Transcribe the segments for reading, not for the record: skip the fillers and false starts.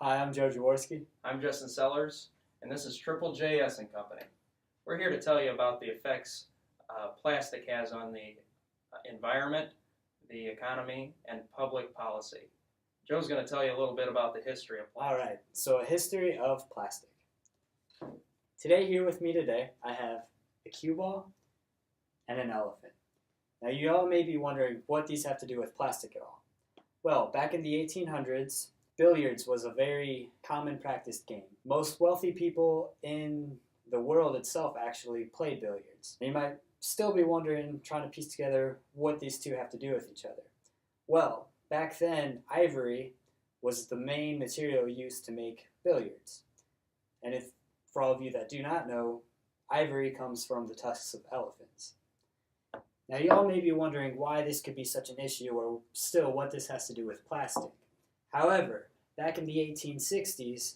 Hi, I'm Joe Jaworski. I'm Justin Sellers, and this is JJJS and Company. We're here to tell you about the effects plastic has on the environment, the economy, and public policy. Joe's going to tell you a little bit about the history of plastic. All right, so a history of plastic. Today, here with me today, I have a cue ball and an elephant. Now, you all may be wondering what these have to do with plastic at all. Well, back in the 1800s, billiards was a very common practiced game. Most wealthy people in the world itself actually played billiards. And you might still be wondering, trying to piece together what these two have to do with each other. Well, back then, ivory was the main material used to make billiards. And if, for all of you that do not know, ivory comes from the tusks of elephants. Now, you all may be wondering why this could be such an issue, or still what this has to do with plastic. However, back in the 1860s,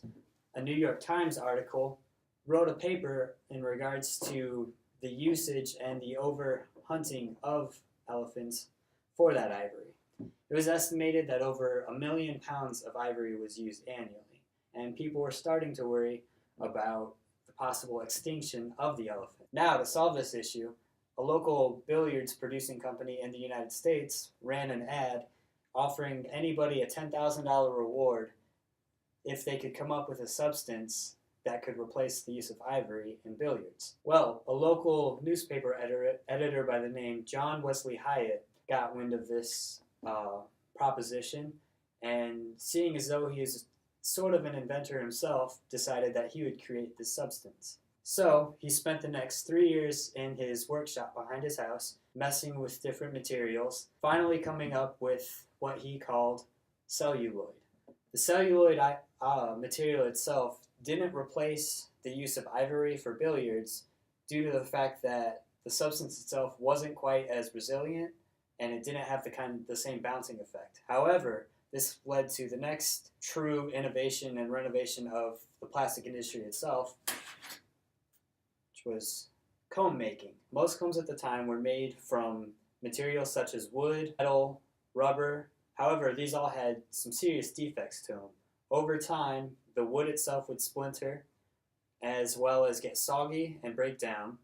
a New York Times article wrote a paper in regards to the usage and the overhunting of elephants for that ivory. It was estimated that over 1 million pounds of ivory was used annually, and people were starting to worry about the possible extinction of the elephant. Now, to solve this issue, a local billiards producing company in the United States ran an ad offering anybody a $10,000 reward if they could come up with a substance that could replace the use of ivory in billiards. Well, a local newspaper editor by the name John Wesley Hyatt got wind of this proposition, and seeing as though he is sort of an inventor himself, decided that he would create this substance. So he spent the next 3 years in his workshop behind his house, messing with different materials, finally coming up with what he called celluloid. The celluloid material itself didn't replace the use of ivory for billiards due to the fact that the substance itself wasn't quite as resilient and it didn't have the same bouncing effect. However, this led to the next true innovation and renovation of the plastic industry itself, which was comb making. Most combs at the time were made from materials such as wood, metal, rubber. However, these all had some serious defects to them. Over time, the wood itself would splinter, as well as get soggy and break down.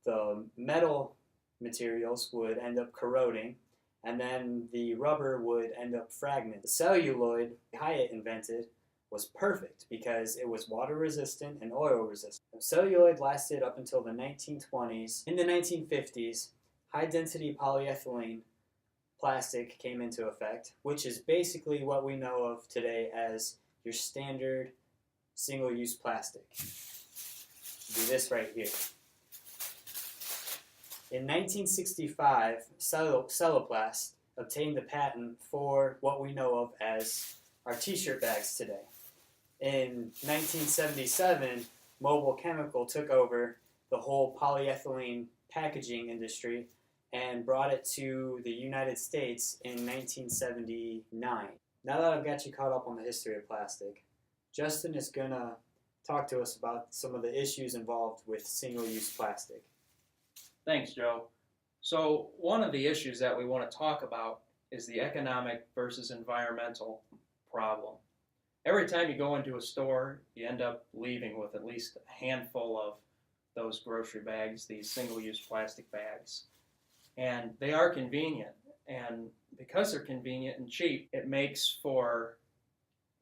The metal materials would end up corroding, and then the rubber would end up fragmenting. The celluloid Hyatt invented was perfect because it was water resistant and oil resistant. Celluloid lasted up until the 1920s. In the 1950s, high density polyethylene plastic came into effect, which is basically what we know of today as your standard single-use plastic. Do this right here. In 1965, Celloplast obtained the patent for what we know of as our t-shirt bags today. In 1977, Mobil Chemical took over the whole polyethylene packaging industry and brought it to the United States in 1979. Now that I've got you caught up on the history of plastic, Justin is going to talk to us about some of the issues involved with single-use plastic. Thanks, Joe. So one of the issues that we want to talk about is the economic versus environmental problem. Every time you go into a store, you end up leaving with at least a handful of those grocery bags, these single-use plastic bags. And they are convenient, and because they're convenient and cheap, it makes for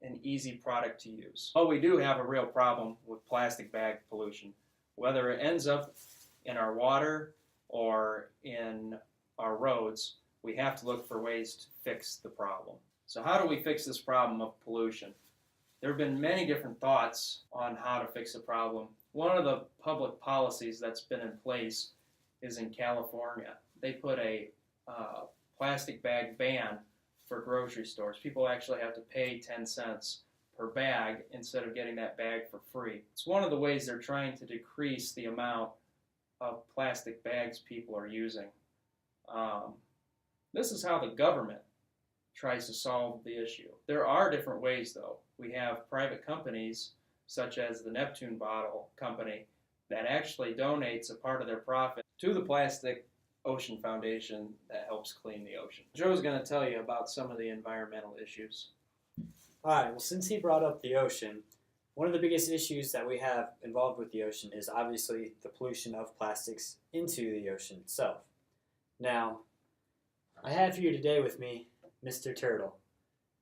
an easy product to use. But we do have a real problem with plastic bag pollution. Whether it ends up in our water or in our roads, we have to look for ways to fix the problem. So how do we fix this problem of pollution? There have been many different thoughts on how to fix the problem. One of the public policies that's been in place is in California. They put a plastic bag ban for grocery stores. People actually have to pay 10 cents per bag instead of getting that bag for free. It's one of the ways they're trying to decrease the amount of plastic bags people are using. This is how the government tries to solve the issue. There are different ways, though. We have private companies, such as the Neptune Bottle Company, that actually donates a part of their profit to the Plastic Ocean Foundation that helps clean the ocean. Joe's going to tell you about some of the environmental issues. Alright, well, since he brought up the ocean, one of the biggest issues that we have involved with the ocean is obviously the pollution of plastics into the ocean itself. Now, I have here today with me Mr. Turtle.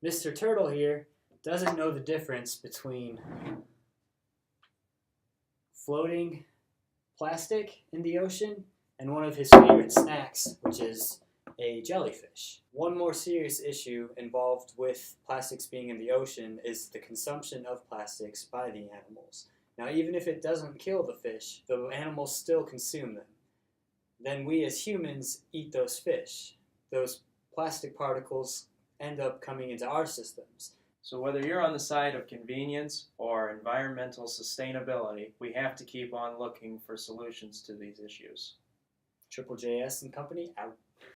Mr. Turtle here doesn't know the difference between floating plastic in the ocean and one of his favorite snacks, which is a jellyfish. One more serious issue involved with plastics being in the ocean is the consumption of plastics by the animals. Now, even if it doesn't kill the fish, the animals still consume them. Then we as humans eat those fish. Those plastic particles end up coming into our systems. So whether you're on the side of convenience or environmental sustainability, we have to keep on looking for solutions to these issues. JJJS and company out.